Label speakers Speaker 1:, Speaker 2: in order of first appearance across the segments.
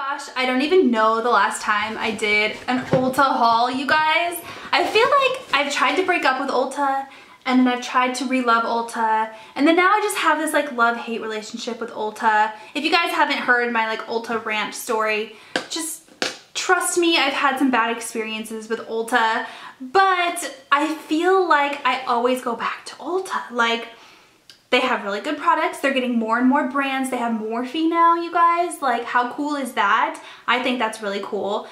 Speaker 1: Gosh, I don't even know the last time I did an Ulta haul, you guys. I feel like I've tried to break up with Ulta, and then I've tried to re-love Ulta, and then now I just have this like love-hate relationship with Ulta. If you guys haven't heard my like Ulta rant story, just trust me, I've had some bad experiences with Ulta, but I feel like I always go back to Ulta. Like, they have really good products. They're getting more and more brands. They have Morphe now, you guys. Like, how cool is that? I think that's really cool.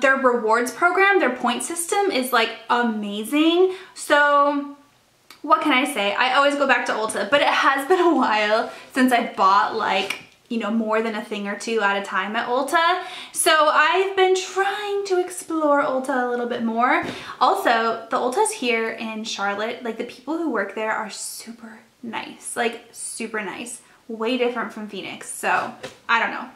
Speaker 1: Their rewards program, their point system is like amazing. So what can I say? I always go back to Ulta, but it has been a while since I bought like, you know, more than a thing or two at a time at Ulta. So I've been trying to explore Ulta a little bit more. Also, the Ultas here in Charlotte, like the people who work there are super nice, like super nice. Way different from Phoenix, so I don't know.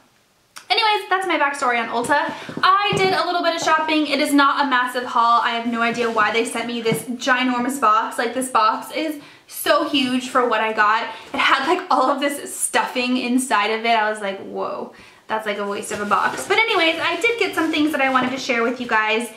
Speaker 1: Anyways, that's my backstory on Ulta. I did a little bit of shopping. It is not a massive haul. I have no idea why they sent me this ginormous box. Like, this box is so huge for what I got. It had like all of this stuffing inside of it. I was like, whoa, that's like a waste of a box. But anyways, I did get some things that I wanted to share with you guys.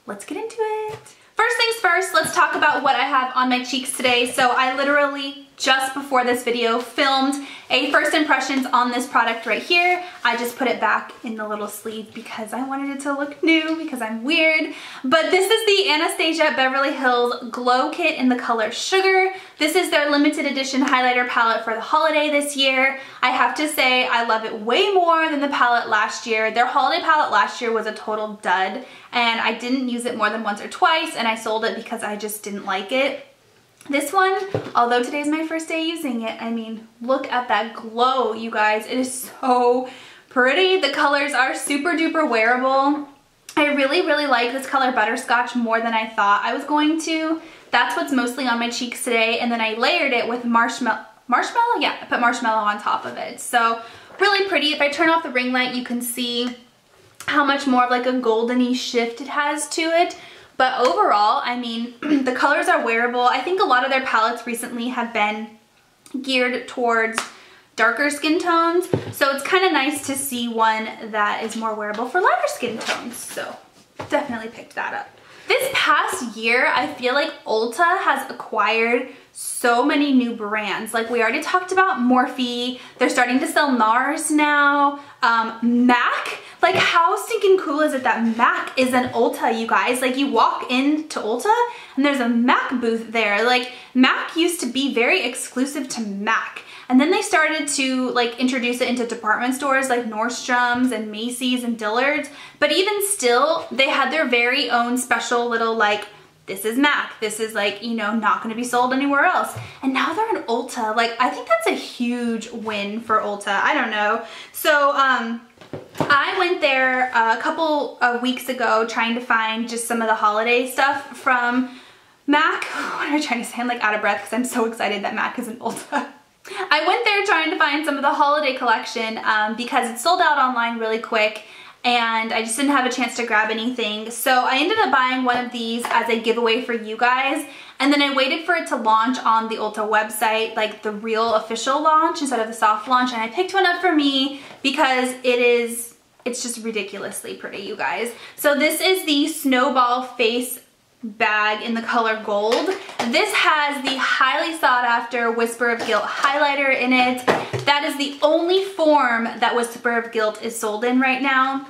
Speaker 1: Let's get into it. First things first, let's talk about what I have on my cheeks today. So I literally just before this video filmed a first impressions on this product right here. I just put it back in the little sleeve because I wanted it to look new because I'm weird. But this is the Anastasia Beverly Hills Glow Kit in the color Sugar. This is their limited edition highlighter palette for the holiday this year. I have to say I love it way more than the palette last year. Their holiday palette last year was a total dud and I didn't use it more than once or twice and I sold it because I just didn't like it. This one, although today's my first day using it, I mean, look at that glow, you guys. It is so pretty. The colors are super duper wearable. I really, really like this color Butterscotch more than I thought I was going to. That's what's mostly on my cheeks today. And then I layered it with marshmallow. Yeah, I put marshmallow on top of it. So really pretty. If I turn off the ring light, you can see how much more of like a goldeny shift it has to it. But overall, I mean, the colors are wearable. I think a lot of their palettes recently have been geared towards darker skin tones. So it's kind of nice to see one that is more wearable for lighter skin tones. So definitely picked that up. This past year, I feel like Ulta has acquired so many new brands. Like we already talked about Morphe. They're starting to sell NARS now. MAC. Like, how stinking cool is it that MAC is an Ulta, you guys? Like, you walk into Ulta and there's a MAC booth there. Like, MAC used to be very exclusive to MAC. And then they started to like introduce it into department stores like Nordstrom's and Macy's and Dillard's. But even still, they had their very own special little like, this is MAC. This is like, you know, not going to be sold anywhere else. And now they're in Ulta. Like, I think that's a huge win for Ulta. I don't know. So, I went there a couple of weeks ago trying to find just some of the holiday stuff from MAC. What am I trying to say? I'm like out of breath because I'm so excited that MAC is in Ulta. I went there trying to find some of the holiday collection because it sold out online really quick and I just didn't have a chance to grab anything. So I ended up buying one of these as a giveaway for you guys. And then I waited for it to launch on the Ulta website, like the real official launch instead of the soft launch. And I picked one up for me because it's just ridiculously pretty, you guys. So this is the SnowBall Face Bag in the color Gold. This has the highly sought after Whisper of Guilt highlighter in it. That is the only form that Whisper of Guilt is sold in right now.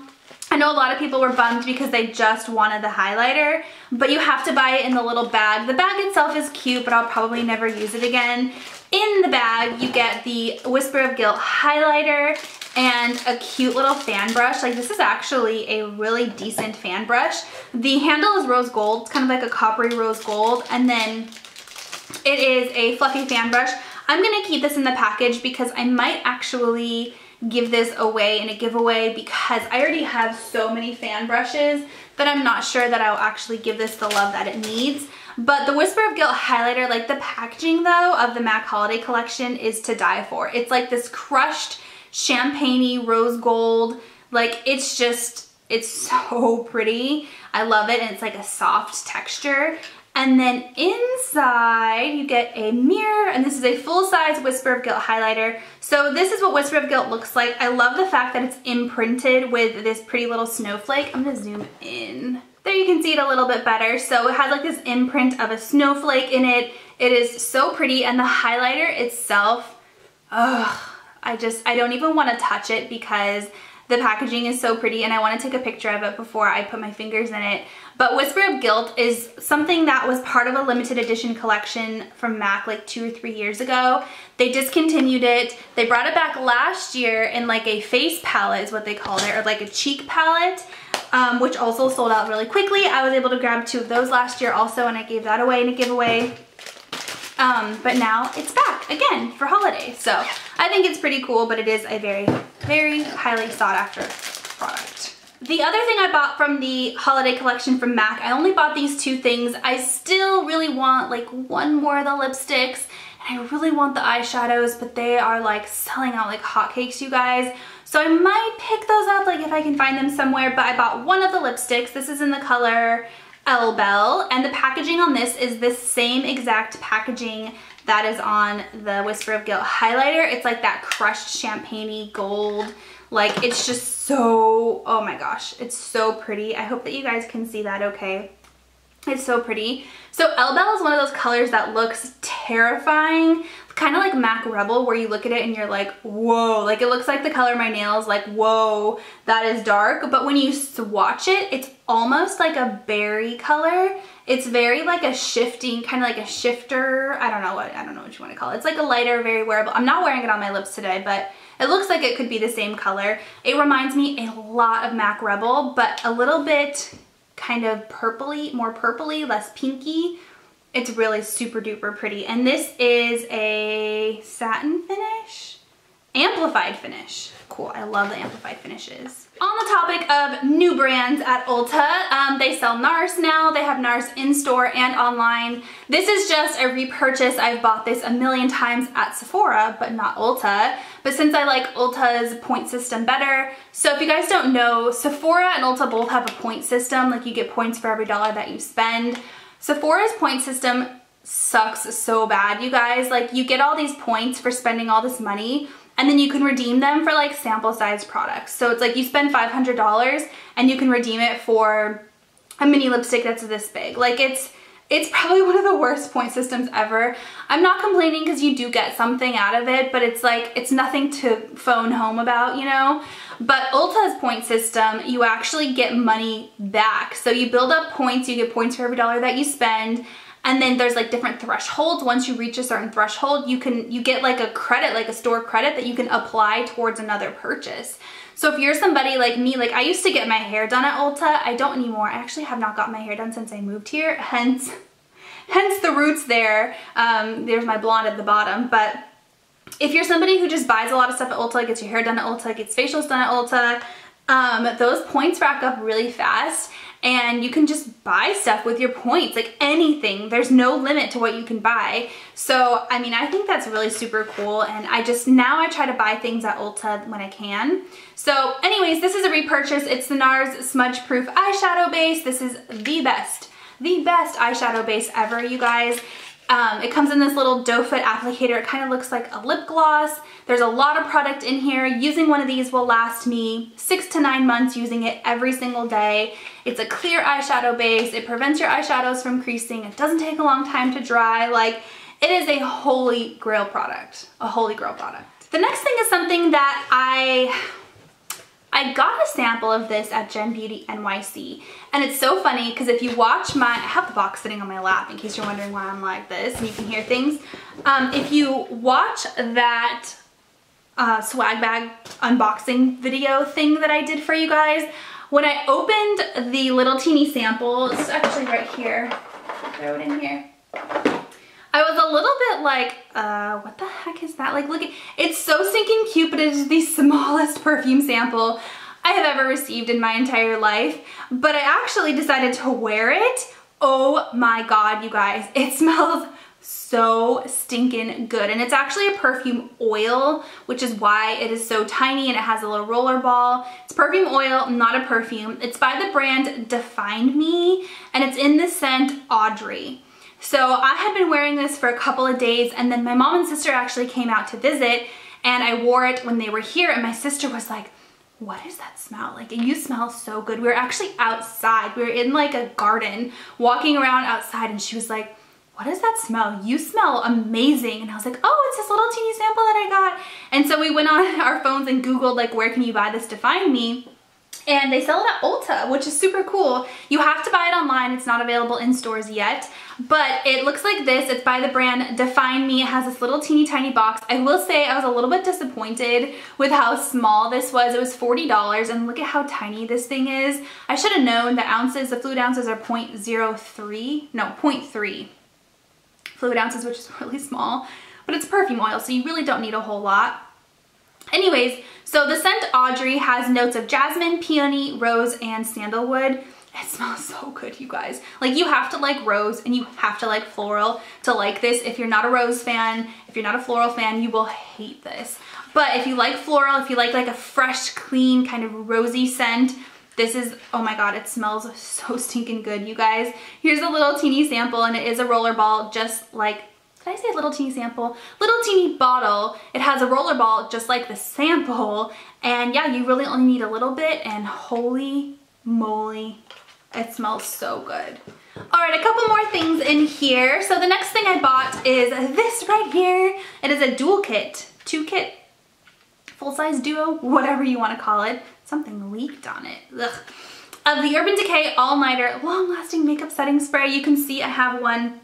Speaker 1: I know a lot of people were bummed because they just wanted the highlighter, but you have to buy it in the little bag. The bag itself is cute, but I'll probably never use it again. In the bag, you get the Whisper of Guilt highlighter and a cute little fan brush. Like, this is actually a really decent fan brush. The handle is rose gold. It's kind of like a coppery rose gold. And then it is a fluffy fan brush. I'm gonna keep this in the package because I might actually give this away in a giveaway because I already have so many fan brushes that I'm not sure that I'll actually give this the love that it needs. But the Whisper of Guilt highlighter, like the packaging though of the MAC holiday collection is to die for. It's like this crushed champagne-y rose gold. Like, it's so pretty. I love it, and it's like a soft texture. And then inside you get a mirror, and this is a full-size Whisper of Guilt highlighter. So this is what Whisper of Guilt looks like. I love the fact that it's imprinted with this pretty little snowflake. I'm gonna zoom in. There you can see it a little bit better. So it has like this imprint of a snowflake in it. It is so pretty, and the highlighter itself, I don't even want to touch it because the packaging is so pretty and I want to take a picture of it before I put my fingers in it. But Whisper of Guilt is something that was part of a limited edition collection from MAC like 2 or 3 years ago. They discontinued it. They brought it back last year in like a face palette is what they called it, or like a cheek palette, which also sold out really quickly. I was able to grab 2 of those last year also, and I gave that away in a giveaway. But now it's back again for holiday. So I think it's pretty cool, but it is a very, very highly sought after product. The other thing I bought from the holiday collection from MAC, I only bought these 2 things. I still really want like one more of the lipsticks, and I really want the eyeshadows, but they are like selling out like hotcakes, you guys. So I might pick those up like if I can find them somewhere, but I bought one of the lipsticks. This is in the color Elle Bell, and the packaging on this is this same exact packaging that is on the Whisper of Guilt highlighter. It's like that crushed champagne-y gold. Like, it's just so, oh my gosh, it's so pretty. I hope that you guys can see that okay. It's so pretty. So Elle Bell is one of those colors that looks terrifying, kind of like MAC Rebel, where you look at it and you're like, whoa, like it looks like the color of my nails, like, whoa, that is dark. But when you swatch it, it's almost like a berry color. It's very like a shifting, kind of like a shifter. I don't know what you want to call it. It's like a lighter, very wearable. I'm not wearing it on my lips today, but it looks like it could be the same color. It reminds me a lot of MAC Rebel, but a little bit kind of purpley, more purpley, less pinky. It's really super duper pretty. And this is a satin finish, amplified finish. Cool, I love the amplified finishes. On the topic of new brands at Ulta, they sell NARS now. They have NARS in store and online. This is just a repurchase. I've bought this a million times at Sephora, but not Ulta. But since I like Ulta's point system better, so if you guys don't know, Sephora and Ulta both have a point system. Like you get points for every dollar that you spend. Sephora's point system sucks so bad, you guys. Like you get all these points for spending all this money, and then you can redeem them for like sample size products. So it's like you spend $500 and you can redeem it for a mini lipstick that's this big. Like it's probably one of the worst point systems ever. I'm not complaining because you do get something out of it, but it's like, it's nothing to phone home about, you know? But Ulta's point system, you actually get money back. So you build up points, you get points for every dollar that you spend, and then there's like different thresholds. Once you reach a certain threshold, you get like a credit, like a store credit that you can apply towards another purchase. So if you're somebody like me, like I used to get my hair done at Ulta, I don't anymore. I actually have not gotten my hair done since I moved here, hence the roots there. There's my blonde at the bottom. But if you're somebody who just buys a lot of stuff at Ulta, gets your hair done at Ulta, gets facials done at Ulta, those points rack up really fast, and you can just buy stuff with your points, like anything. There's no limit to what you can buy. So, I mean, I think that's really super cool, and now I try to buy things at Ulta when I can. So anyways, this is a repurchase. It's the NARS Smudge Proof Eyeshadow Base. This is the best eyeshadow base ever, you guys. It comes in this little doe foot applicator. It kind of looks like a lip gloss. There's a lot of product in here. Using one of these will last me 6 to 9 months using it every single day. It's a clear eyeshadow base. It prevents your eyeshadows from creasing. It doesn't take a long time to dry. Like, it is a holy grail product. A holy grail product. The next thing is something that I got a sample of this at Gen Beauty NYC, and it's so funny because if you watch I have the box sitting on my lap in case you're wondering why I'm like this and you can hear things. If you watch that swag bag unboxing video thing that I did for you guys, when I opened the little teeny sample, it's actually right here, I'll throw it in here. I was a little bit like, what the heck is that? Like, look, it's so stinking cute, but it is the smallest perfume sample I have ever received in my entire life. But I actually decided to wear it. Oh my God, you guys, it smells so stinking good. And it's actually a perfume oil, which is why it is so tiny and it has a little roller ball. It's perfume oil, not a perfume. It's by the brand Define Me, and it's in the scent Audrey. So I had been wearing this for a couple of days, and then my mom and sister actually came out to visit, and I wore it when they were here, and my sister was like, what is that smell? Like, you smell so good. We were actually outside. We were in like a garden walking around outside, and she was like, what is that smell? You smell amazing. And I was like, oh, it's this little teeny sample that I got. And so we went on our phones and Googled like, where can you buy this Define Me? And they sell it at Ulta, which is super cool. You have to buy it online. It's not available in stores yet, but it looks like this. It's by the brand Define Me. It has this little teeny tiny box. I will say I was a little bit disappointed with how small this was. It was $40, and look at how tiny this thing is. I should have known the ounces, the fluid ounces are 0.3 fluid ounces, which is really small, but it's perfume oil, so you really don't need a whole lot. Anyways, so the scent Audrey has notes of jasmine, peony, rose, and sandalwood. It smells so good, you guys. Like, you have to like rose and you have to like floral to like this. If you're not a rose fan, if you're not a floral fan, you will hate this. But if you like floral, if you like a fresh, clean, kind of rosy scent, this is, oh my god, it smells so stinking good, you guys. Here's a little teeny sample, and it is a roller ball, just like, did I say little teeny sample? Little teeny bottle. It has a roller ball just like the sample, and yeah, you really only need a little bit, and holy moly, it smells so good. All right, a couple more things in here. So the next thing I bought is this right here. It is a dual kit, two-kit, full-size duo, whatever you want to call it. Something leaked on it. Ugh. Of the Urban Decay All-Nighter Long-Lasting Makeup Setting Spray. You can see I have one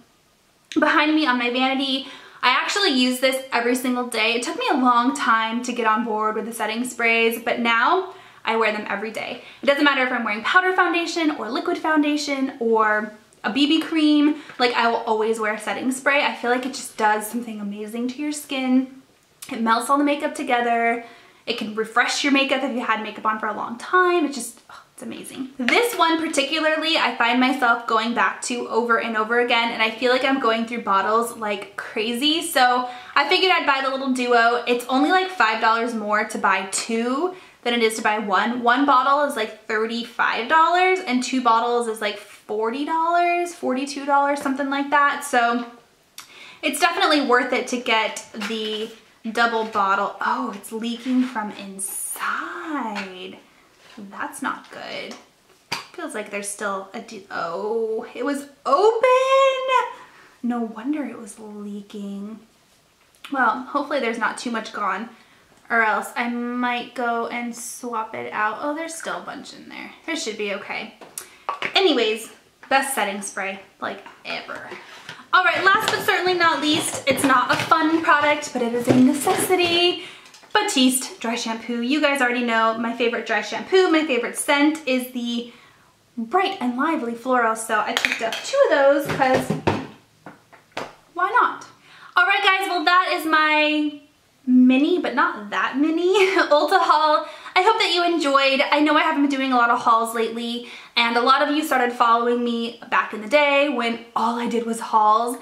Speaker 1: behind me on my vanity. I actually use this every single day. It took me a long time to get on board with the setting sprays, but now I wear them every day. It doesn't matter if I'm wearing powder foundation or liquid foundation or a BB cream, like I will always wear a setting spray. I feel like it just does something amazing to your skin. It melts all the makeup together. It can refresh your makeup if you had makeup on for a long time. It just, oh, it's amazing. This one particularly, I find myself going back to over and over again, and I feel like I'm going through bottles like crazy. So I figured I'd buy the little duo. It's only like $5 more to buy two than it is to buy one. One bottle is like $35 and two bottles is like $40, $42, something like that. So it's definitely worth it to get the double bottle. Oh, it's leaking from inside. That's not good. Feels like there's still a oh, it was open. No wonder it was leaking. Well, hopefully there's not too much gone, or else I might go and swap it out. Oh, there's still a bunch in there. It should be okay. Anyways, best setting spray like ever. All right, last but certainly not least, it's not a fun product, but it is a necessity. Batiste dry shampoo. You guys already know my favorite dry shampoo. My favorite scent is the Bright and Lively Floral, so I picked up two of those because why not? All right, guys, well, that is my mini, but not that mini, Ulta haul. I hope that you enjoyed. I know I haven't been doing a lot of hauls lately, and a lot of you started following me back in the day when all I did was hauls.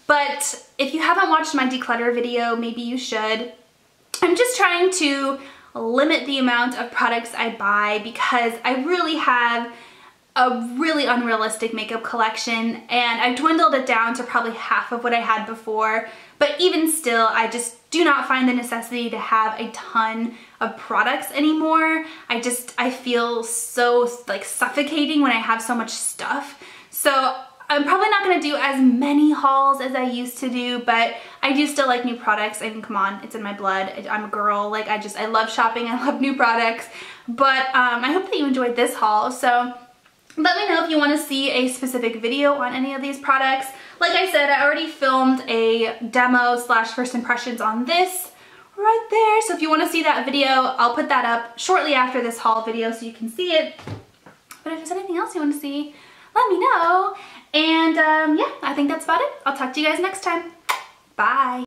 Speaker 1: But if you haven't watched my declutter video, maybe you should. I'm just trying to limit the amount of products I buy because I really have a really unrealistic makeup collection, and I've dwindled it down to probably half of what I had before. But even still, I just do not find the necessity to have a ton of products anymore. I feel so like suffocating when I have so mumuch stuff. So I'm probably not going to do as many hauls as I used to do, but I do still like new products. I mean, come on, it's in my blood. I'm a girl. Like, I love shopping. I love new products. But I hope that you enjoyed this haul. So let me know if you want to see a specific video on any of these products. Like I said, I already filmed a demo / first impressions on this right there. So if you want to see that video, I'll put that up shortly after this haul video so you can see it. But if there's anything else you want to see, let me know. And yeah, I think that's about it. I'll talk to you guys next time. Bye.